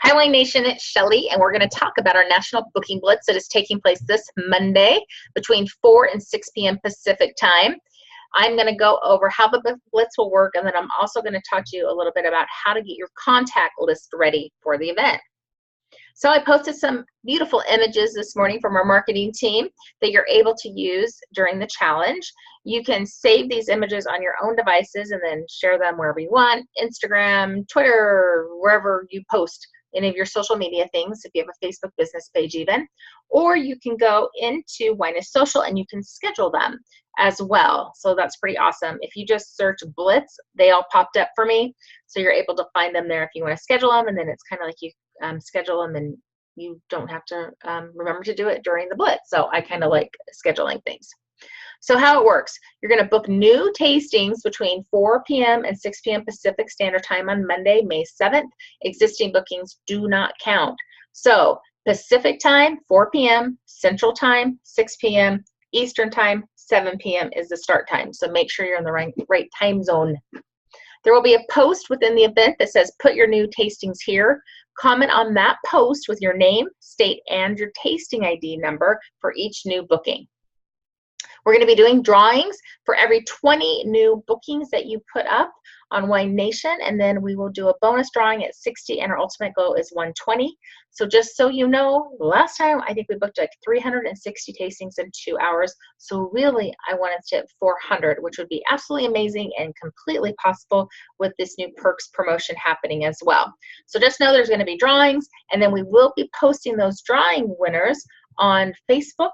Hi, Wine Nation, it's Shelly, and we're going to talk about our National Booking Blitz that is taking place this Monday between 4 and 6 p.m. Pacific time. I'm going to go over how the Blitz will work, and then I'm also going to talk to you a little bit about how to get your contact list ready for the event. So I posted some beautiful images this morning from our marketing team that you're able to use during the challenge. You can save these images on your own devices and then share them wherever you want, Instagram, Twitter, wherever you post any of your social media things, if you have a Facebook business page even, or you can go into Wine is Social and you can schedule them as well. So that's pretty awesome. If you just search Blitz, they all popped up for me. So you're able to find them there if you want to schedule them, and then it's kind of like you schedule them and you don't have to remember to do it during the Blitz. So I kind of like scheduling things. So how it works, you're going to book new tastings between 4 p.m. and 6 p.m. Pacific Standard Time on Monday, May 7th. Existing bookings do not count. So Pacific Time, 4 p.m., Central Time, 6 p.m., Eastern Time, 7 p.m. is the start time. So make sure you're in the right time zone. There will be a post within the event that says, put your new tastings here. Comment on that post with your name, state, and your tasting ID number for each new booking. We're going to be doing drawings for every 20 new bookings that you put up on Wine Nation, and then we will do a bonus drawing at 60, and our ultimate goal is 120. So just so you know, last time I think we booked like 360 tastings in 2 hours. So really, I wanted to hit 400, which would be absolutely amazing and completely possible with this new perks promotion happening as well. So just know there's going to be drawings, and then we will be posting those drawing winners on Facebook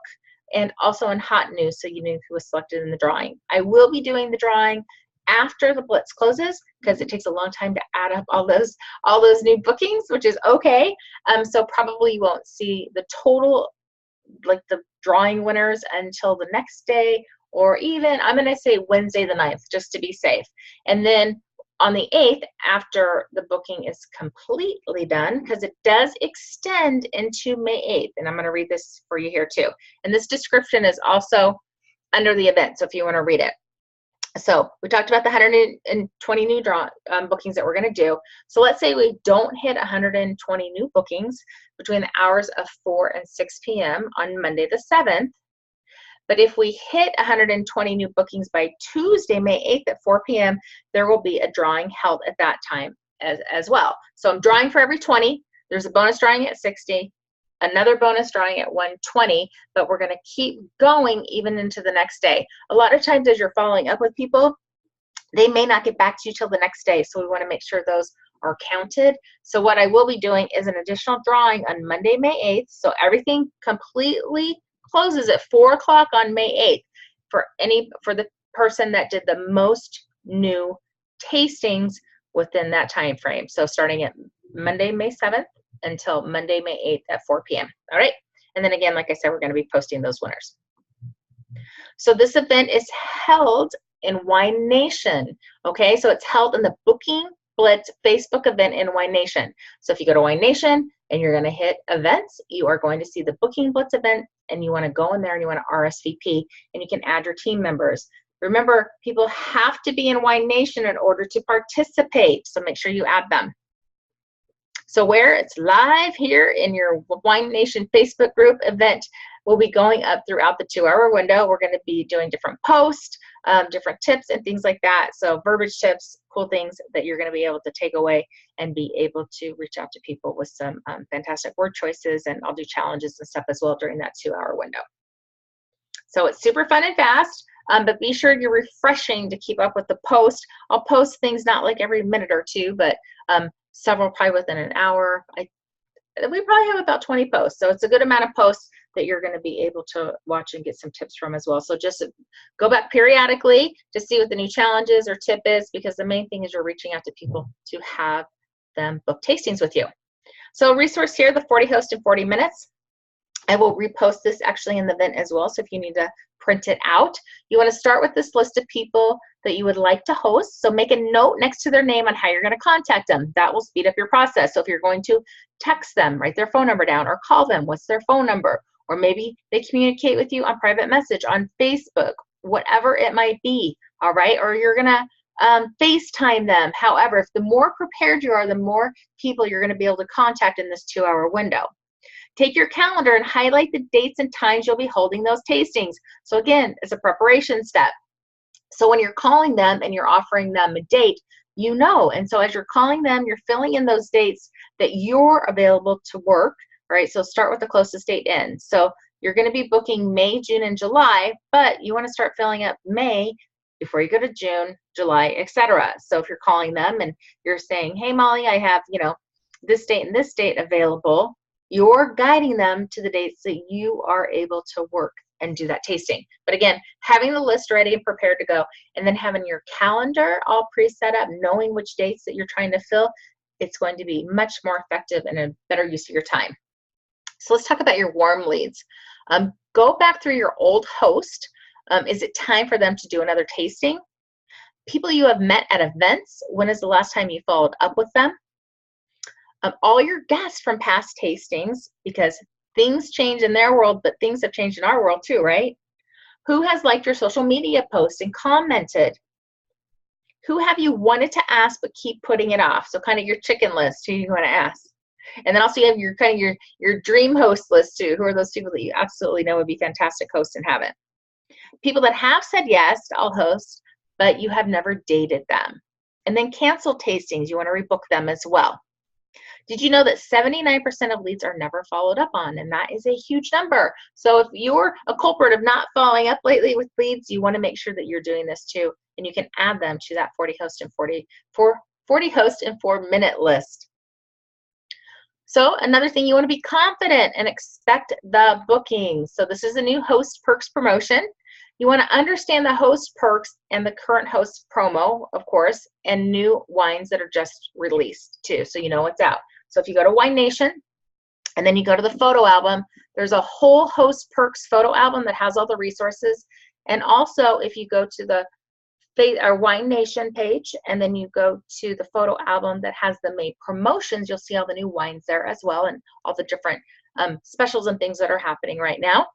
and also in Hot News, so you know who was selected in the drawing. I will be doing the drawing after the Blitz closes because it takes a long time to add up all those new bookings, which is okay. So probably you won't see the total, like the drawing winners, until the next day, or even I'm going to say Wednesday the 9th, just to be safe. And then on the 8th, after the booking is completely done, because it does extend into May 8th, and I'm going to read this for you here too. And this description is also under the event, so if you want to read it. So we talked about the 120 new bookings that we're going to do. So let's say we don't hit 120 new bookings between the hours of 4 and 6 p.m. on Monday the 7th. But if we hit 120 new bookings by Tuesday, May 8th at 4 p.m., there will be a drawing held at that time as well. So I'm drawing for every 20. There's a bonus drawing at 60, another bonus drawing at 120, but we're going to keep going even into the next day. A lot of times as you're following up with people, they may not get back to you till the next day, so we want to make sure those are counted. So what I will be doing is an additional drawing on Monday, May 8th, so everything completely closes at 4 o'clock on May 8th for the person that did the most new tastings within that time frame. So starting at Monday, May 7th until Monday, May 8th at 4 p.m. All right. And then again, like I said, we're going to be posting those winners. So this event is held in Wine Nation. Okay. So it's held in the Booking Blitz Facebook event in Wine Nation. So if you go to Wine Nation and you're going to hit events, you are going to see the Booking Blitz event, and you want to go in there and you want to RSVP, and you can add your team members. Remember, people have to be in Wine Nation in order to participate, so make sure you add them. So where it's live here in your Wine Nation Facebook group event, will be going up throughout the 2-hour window. We're going to be doing different posts, different tips and things like that. So verbiage tips, cool things that you're going to be able to take away and be able to reach out to people with some fantastic word choices, and I'll do challenges and stuff as well during that 2-hour window. So it's super fun and fast, but be sure you're refreshing to keep up with the post. I'll post things not like every minute or two, but several probably within an hour. We probably have about 20 posts, so it's a good amount of posts that you're going to be able to watch and get some tips from as well. So just go back periodically to see what the new challenges or tip is, because the main thing is you're reaching out to people to have them book tastings with you. So resource here, the 40 host in 40 minutes. I will repost this actually in the event as well, so if you need to print it out. You want to start with this list of people that you would like to host. So make a note next to their name on how you're going to contact them. That will speed up your process. So if you're going to text them, write their phone number down, or call them, what's their phone number? Or maybe they communicate with you on private message on Facebook, whatever it might be, all right? Or you're going to FaceTime them. However, if the more prepared you are, the more people you're going to be able to contact in this 2-hour window. Take your calendar and highlight the dates and times you'll be holding those tastings. So again, it's a preparation step. So when you're calling them and you're offering them a date, you know, and so as you're calling them, you're filling in those dates that you're available to work, right? So start with the closest date in. So you're going to be booking May, June, and July, but you want to start filling up May before you go to June, July, etc. So if you're calling them and you're saying, hey, Molly, I have, you know, this date and this date available, you're guiding them to the dates that you are able to work and do that tasting. But again, having the list ready and prepared to go, and then having your calendar all pre-set up, knowing which dates that you're trying to fill, it's going to be much more effective and a better use of your time. So let's talk about your warm leads. Go back through your old host. Is it time for them to do another tasting? People you have met at events, when is the last time you followed up with them? All your guests from past tastings, because things change in their world, but things have changed in our world too, right? Who has liked your social media post and commented? Who have you wanted to ask but keep putting it off? So kind of your chicken list, who you want to ask. And then also you have your kind of your dream host list too. Who are those people that you absolutely know would be fantastic hosts and haven't? People that have said yes, I'll host, but you have never dated them. And then canceled tastings, you want to rebook them as well. Did you know that 79% of leads are never followed up on? And that is a huge number. So if you're a culprit of not following up lately with leads, you want to make sure that you're doing this too. And you can add them to that 40 host and 4-minute list. So another thing, you want to be confident and expect the bookings. So this is a new host perks promotion. You want to understand the host perks and the current host promo, of course, and new wines that are just released too, so you know what's out. So if you go to Wine Nation and then you go to the photo album, there's a whole host perks photo album that has all the resources. And also if you go to the our Wine Nation page and then you go to the photo album that has the May promotions, you'll see all the new wines there as well and all the different specials and things that are happening right now.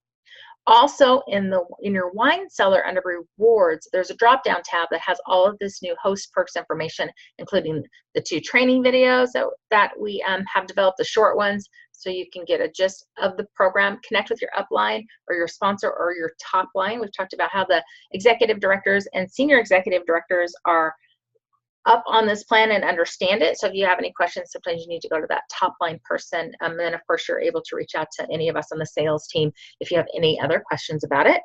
Also in your wine cellar under rewards, there's a drop down tab that has all of this new host perks information, including the 2 training videos that we have developed, the short ones, so you can get a gist of the program, connect with your upline or your sponsor or your top line. We've talked about how the executive directors and senior executive directors are up on this plan and understand it. So if you have any questions, sometimes you need to go to that top line person. And then of course you're able to reach out to any of us on the sales team if you have any other questions about it.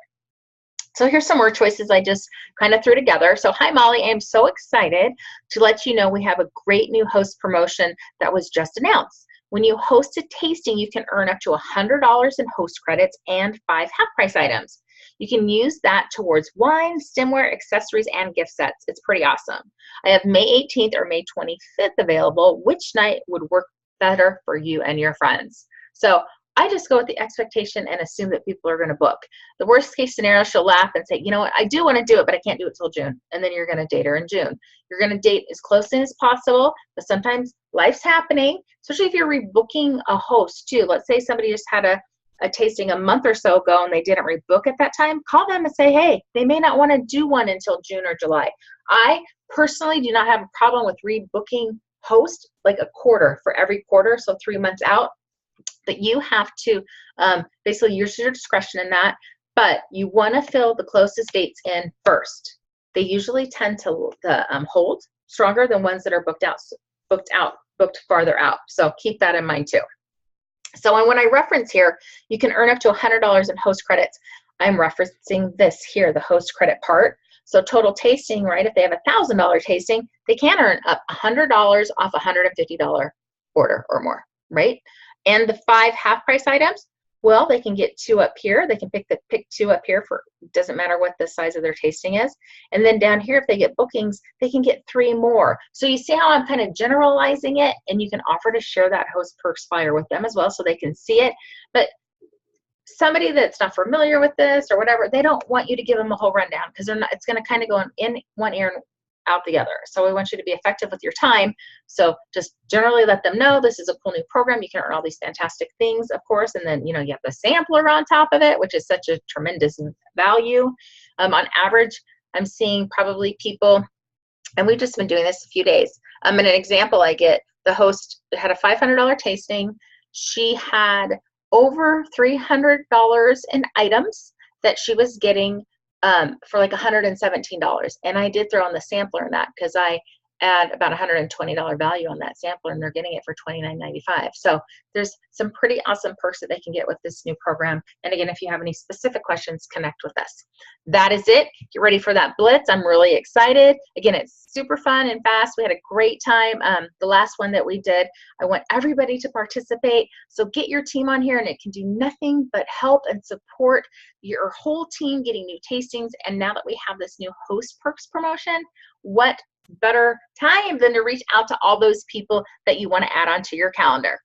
So here's some word choices I just kind of threw together. So hi Molly, I am so excited to let you know we have a great new host promotion that was just announced. When you host a tasting, you can earn up to $100 in host credits and 5 half-price items. You can use that towards wine, stemware, accessories, and gift sets. It's pretty awesome. I have May 18th or May 25th available. Which night would work better for you and your friends? So I just go with the expectation and assume that people are going to book. The worst case scenario, she'll laugh and say, you know what, I do want to do it, but I can't do it till June. And then you're going to date her in June. You're going to date as close in as possible, but sometimes life's happening, especially if you're rebooking a host too. Let's say somebody just had a tasting a month or so ago and they didn't rebook at that time. Call them and say, hey, they may not want to do one until June or July. I personally do not have a problem with rebooking host like a quarter for every quarter, so 3 months out. But you have to basically use your discretion in that, but you want to fill the closest dates in first. They usually tend to hold stronger than ones that are booked farther out. So keep that in mind too. So when I reference here, you can earn up to $100 in host credits. I'm referencing this here, the host credit part. So total tasting, right? If they have a $1,000 tasting, they can earn up $100 off a $150 order or more, right? And the 5 half-price items, well, they can get 2 up here. They can pick 2 up here for, doesn't matter what the size of their tasting is. And then down here, if they get bookings, they can get 3 more. So you see how I'm kind of generalizing it, and you can offer to share that host perks flyer with them as well so they can see it. But somebody that's not familiar with this or whatever, they don't want you to give them a whole rundown because it's going to kind of go in one ear and out the other. So we want you to be effective with your time. So just generally let them know this is a cool new program. You can earn all these fantastic things, of course. And then, you know, you have the sampler on top of it, which is such a tremendous value. On average, I'm seeing probably people And we've just been doing this a few days. And an example I get, the host had a $500 tasting. She had over $300 in items that she was getting for like $117. And I did throw in the sampler in that because I add about $120 value on that sampler, and they're getting it for $29.95. So there's some pretty awesome perks that they can get with this new program. And again, if you have any specific questions, connect with us. That is it. Get ready for that Blitz. I'm really excited. Again, it's super fun and fast. We had a great time. The last one that we did, I want everybody to participate. So get your team on here, and it can do nothing but help and support your whole team getting new tastings. And now that we have this new host perks promotion, what better time than to reach out to all those people that you want to add onto your calendar.